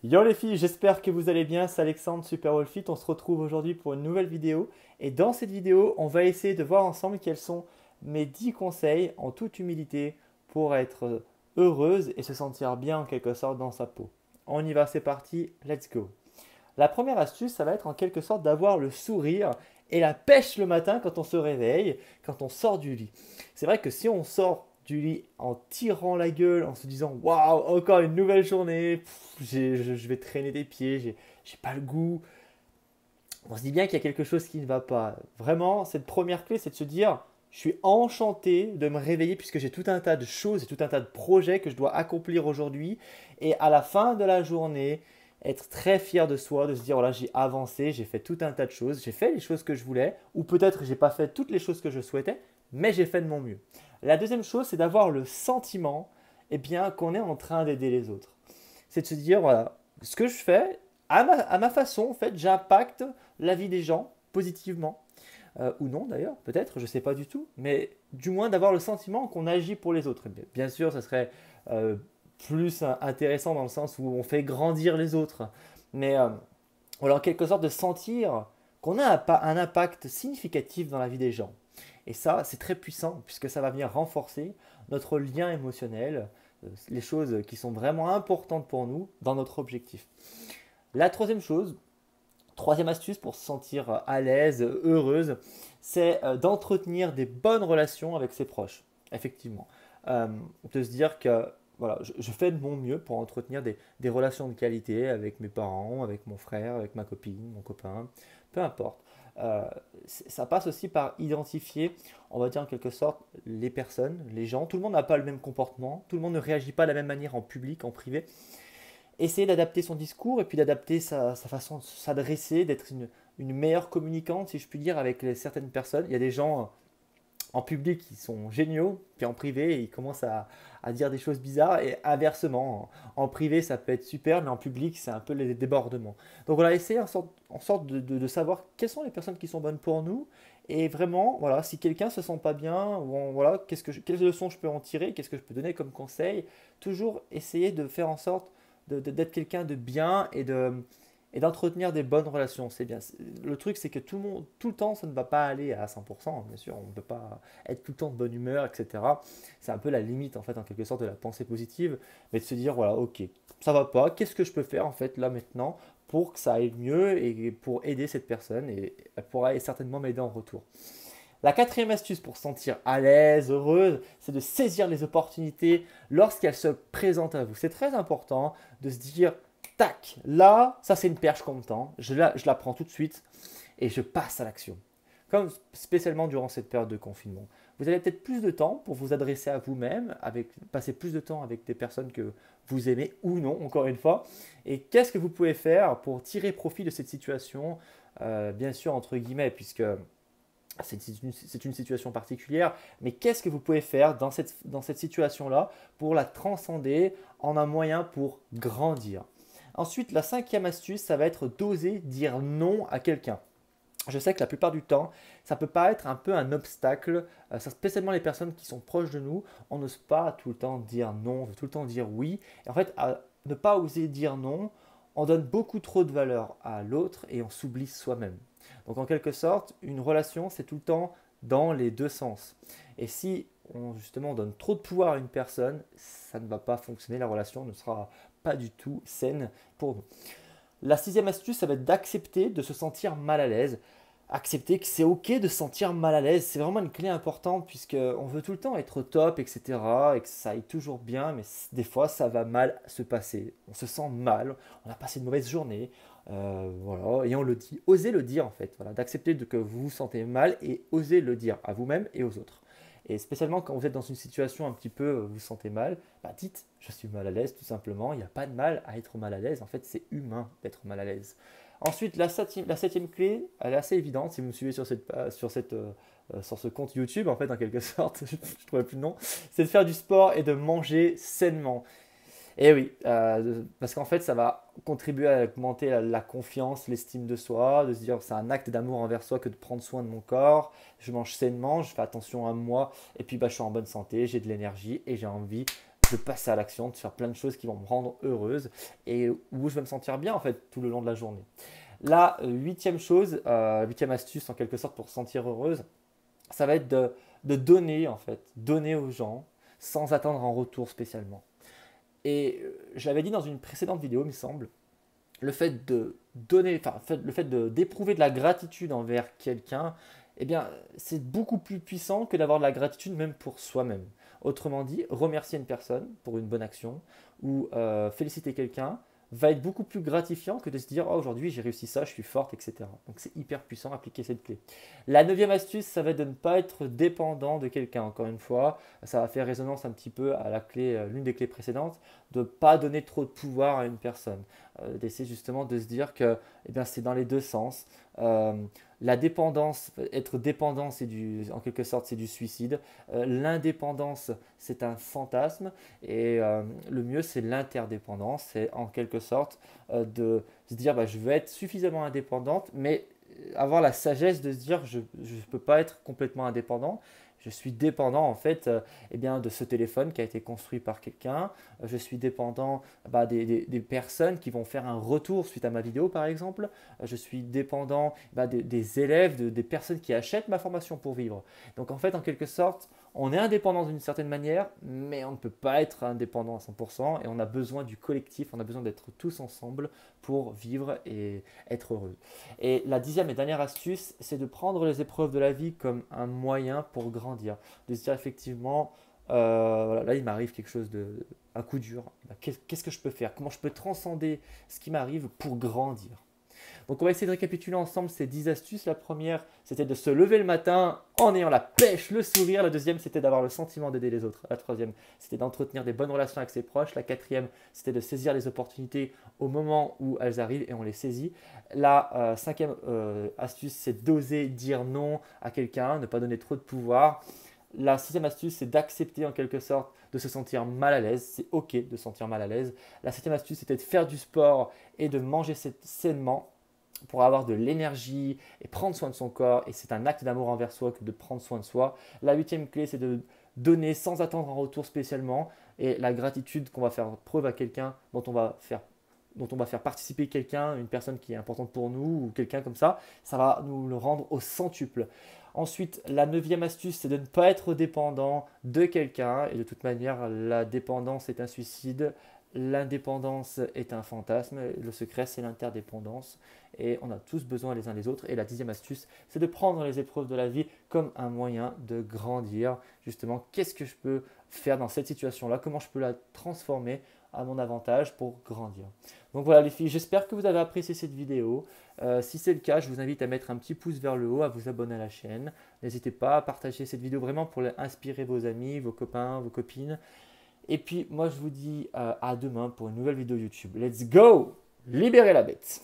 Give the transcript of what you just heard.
Yo les filles, j'espère que vous allez bien, c'est Alexandre Super Wolfit. On se retrouve aujourd'hui pour une nouvelle vidéo. Et dans cette vidéo, on va essayer de voir ensemble quels sont mes 10 conseils en toute humilité pour être heureuse et se sentir bien en quelque sorte dans sa peau. On y va, c'est parti, let's go. La première astuce, ça va être en quelque sorte d'avoir le sourire et la pêche le matin quand on se réveille, quand on sort du lit. C'est vrai que si on sort du lit en tirant la gueule, en se disant waouh, encore une nouvelle journée, je vais traîner des pieds, j'ai pas le goût, on se dit bien qu'il y a quelque chose qui ne va pas. Vraiment, cette première clé, c'est de se dire je suis enchanté de me réveiller puisque j'ai tout un tas de choses et tout un tas de projets que je dois accomplir aujourd'hui. Et à la fin de la journée, être très fier de soi, de se dire voilà, j'ai avancé, j'ai fait tout un tas de choses, j'ai fait les choses que je voulais, ou peut-être j'ai pas fait toutes les choses que je souhaitais, mais j'ai fait de mon mieux. La deuxième chose, c'est d'avoir le sentiment eh bien, qu'on est en train d'aider les autres. C'est de se dire voilà, ce que je fais, à ma façon, en fait, j'impacte la vie des gens positivement. Ou non d'ailleurs, peut-être, je ne sais pas du tout, mais du moins d'avoir le sentiment qu'on agit pour les autres. Bien sûr, ça serait plus intéressant dans le sens où on fait grandir les autres, mais voilà, en quelque sorte de sentir qu'on a un impact significatif dans la vie des gens. Et ça, c'est très puissant puisque ça va venir renforcer notre lien émotionnel, les choses qui sont vraiment importantes pour nous dans notre objectif. La troisième chose, troisième astuce pour se sentir à l'aise, heureuse, c'est d'entretenir des bonnes relations avec ses proches. Effectivement. De se dire que voilà, je fais de mon mieux pour entretenir des relations de qualité avec mes parents, avec mon frère, avec ma copine, mon copain, peu importe. Ça passe aussi par identifier, on va dire en quelque sorte, les personnes, les gens. Tout le monde n'a pas le même comportement, tout le monde ne réagit pas de la même manière en public, en privé. Essayer d'adapter son discours et puis d'adapter sa façon de s'adresser, d'être une meilleure communicante, si je puis dire, avec certaines personnes. Il y a des gens en public qui sont géniaux, puis en privé, ils commencent à dire des choses bizarres, et inversement, en privé, ça peut être super, mais en public, c'est un peu les débordements. Donc voilà, essayer en sorte de savoir quelles sont les personnes qui sont bonnes pour nous, et vraiment, voilà, si quelqu'un se sent pas bien, voilà, quelles leçons je peux en tirer, qu'est-ce que je peux donner comme conseil, toujours essayer de faire en sorte d'être quelqu'un de bien et d'entretenir des bonnes relations. C'est bien. Le truc, c'est que tout le monde, tout le temps, ça ne va pas aller à 100%. Bien sûr, on ne peut pas être tout le temps de bonne humeur, etc. C'est un peu la limite, en fait, en quelque sorte, de la pensée positive. Mais de se dire, voilà, ok, ça va pas. Qu'est-ce que je peux faire, en fait, là, maintenant, pour que ça aille mieux et pour aider cette personne. Et elle pourra certainement m'aider en retour. La quatrième astuce pour se sentir à l'aise, heureuse, c'est de saisir les opportunités lorsqu'elles se présentent à vous. C'est très important de se dire, tac, là, ça c'est une perche qu'on me tend, je la prends tout de suite et je passe à l'action. Comme spécialement durant cette période de confinement. Vous avez peut-être plus de temps pour vous adresser à vous-même, passer plus de temps avec des personnes que vous aimez ou non, encore une fois. Et qu'est-ce que vous pouvez faire pour tirer profit de cette situation, bien sûr entre guillemets, puisque c'est une situation particulière, mais qu'est-ce que vous pouvez faire dans cette situation-là pour la transcender en un moyen pour grandir. Ensuite, la cinquième astuce, ça va être d'oser dire non à quelqu'un. Je sais que la plupart du temps, ça peut paraître un peu un obstacle, spécialement les personnes qui sont proches de nous. On n'ose pas tout le temps dire non, on veut tout le temps dire oui. Et en fait, à ne pas oser dire non, on donne beaucoup trop de valeur à l'autre et on s'oublie soi-même. Donc en quelque sorte, une relation, c'est tout le temps dans les deux sens. Et si justement on donne trop de pouvoir à une personne, ça ne va pas fonctionner, la relation ne sera pas du tout saine pour nous. La sixième astuce, ça va être d'accepter de se sentir mal à l'aise. Accepter que c'est ok de se sentir mal à l'aise, c'est vraiment une clé importante puisque on veut tout le temps être au top, etc. et que ça aille toujours bien, mais des fois ça va mal se passer. On se sent mal, on a passé une mauvaise journée, voilà, et on le dit. Osez le dire en fait, voilà, d'accepter que vous vous sentez mal et osez le dire à vous-même et aux autres. Et spécialement quand vous êtes dans une situation un petit peu, vous vous sentez mal, bah dites je suis mal à l'aise tout simplement. Il n'y a pas de mal à être mal à l'aise. En fait, c'est humain d'être mal à l'aise. Ensuite, la septième clé, elle est assez évidente si vous me suivez sur ce compte YouTube, en fait, en quelque sorte, je ne trouvais plus le nom, c'est de faire du sport et de manger sainement. Et oui, parce qu'en fait, ça va contribuer à augmenter la confiance, l'estime de soi, de se dire c'est un acte d'amour envers soi que de prendre soin de mon corps. Je mange sainement, je fais attention à moi, et puis bah, je suis en bonne santé, j'ai de l'énergie et j'ai envie de passer à l'action, de faire plein de choses qui vont me rendre heureuse et où je vais me sentir bien en fait tout le long de la journée. La huitième chose, huitième astuce en quelque sorte pour se sentir heureuse, ça va être de donner en fait, donner aux gens sans attendre en retour spécialement. Et je l'avais dit dans une précédente vidéo, il me semble, le fait de donner, enfin, le fait d'éprouver de la gratitude envers quelqu'un, eh bien, c'est beaucoup plus puissant que d'avoir de la gratitude même pour soi-même. Autrement dit, remercier une personne pour une bonne action ou féliciter quelqu'un va être beaucoup plus gratifiant que de se dire oh, aujourd'hui j'ai réussi ça, je suis forte, etc. Donc c'est hyper puissant, appliquer cette clé. La neuvième astuce, ça va être de ne pas être dépendant de quelqu'un. Encore une fois, ça va faire résonance un petit peu à la clé, l'une des clés précédentes, de ne pas donner trop de pouvoir à une personne. D'essayer justement de se dire que eh bien, c'est dans les deux sens. La dépendance, être dépendant, en quelque sorte, c'est du suicide. L'indépendance, c'est un fantasme. Et le mieux, c'est l'interdépendance. C'est en quelque sorte de se dire, bah, je veux être suffisamment indépendante, mais avoir la sagesse de se dire, je ne peux pas être complètement indépendant. Je suis dépendant en fait eh bien, de ce téléphone qui a été construit par quelqu'un. Je suis dépendant des personnes qui vont faire un retour suite à ma vidéo par exemple. Je suis dépendant des élèves, des personnes qui achètent ma formation pour vivre. Donc en fait en quelque sorte, on est indépendant d'une certaine manière, mais on ne peut pas être indépendant à 100% et on a besoin du collectif, on a besoin d'être tous ensemble pour vivre et être heureux. Et la dixième et dernière astuce, c'est de prendre les épreuves de la vie comme un moyen pour grandir. De se dire effectivement, voilà, là il m'arrive quelque chose un coup dur, qu'est-ce que je peux faire? Comment je peux transcender ce qui m'arrive pour grandir? Donc on va essayer de récapituler ensemble ces 10 astuces. La première, c'était de se lever le matin en ayant la pêche, le sourire. La deuxième, c'était d'avoir le sentiment d'aider les autres. La troisième, c'était d'entretenir des bonnes relations avec ses proches. La quatrième, c'était de saisir les opportunités au moment où elles arrivent et on les saisit. La cinquième astuce, c'est d'oser dire non à quelqu'un, ne pas donner trop de pouvoir. La sixième astuce, c'est d'accepter en quelque sorte de se sentir mal à l'aise. C'est ok de se sentir mal à l'aise. La septième astuce, c'était de faire du sport et de manger sainement pour avoir de l'énergie et prendre soin de son corps. Et c'est un acte d'amour envers soi que de prendre soin de soi. La huitième clé, c'est de donner sans attendre en retour spécialement. Et la gratitude qu'on va faire preuve à quelqu'un dont on va faire participer quelqu'un, une personne qui est importante pour nous ou quelqu'un comme ça va nous le rendre au centuple. Ensuite, la neuvième astuce, c'est de ne pas être dépendant de quelqu'un. Et de toute manière, la dépendance est un suicide. L'indépendance est un fantasme, le secret c'est l'interdépendance et on a tous besoin les uns des autres. Et la dixième astuce, c'est de prendre les épreuves de la vie comme un moyen de grandir. Justement, qu'est-ce que je peux faire dans cette situation-là? Comment je peux la transformer à mon avantage pour grandir? Donc voilà les filles, j'espère que vous avez apprécié cette vidéo. Si c'est le cas, je vous invite à mettre un petit pouce vers le haut, à vous abonner à la chaîne. N'hésitez pas à partager cette vidéo vraiment pour inspirer vos amis, vos copains, vos copines. Et puis, moi, je vous dis à demain pour une nouvelle vidéo YouTube. Let's go! Libérez la bête!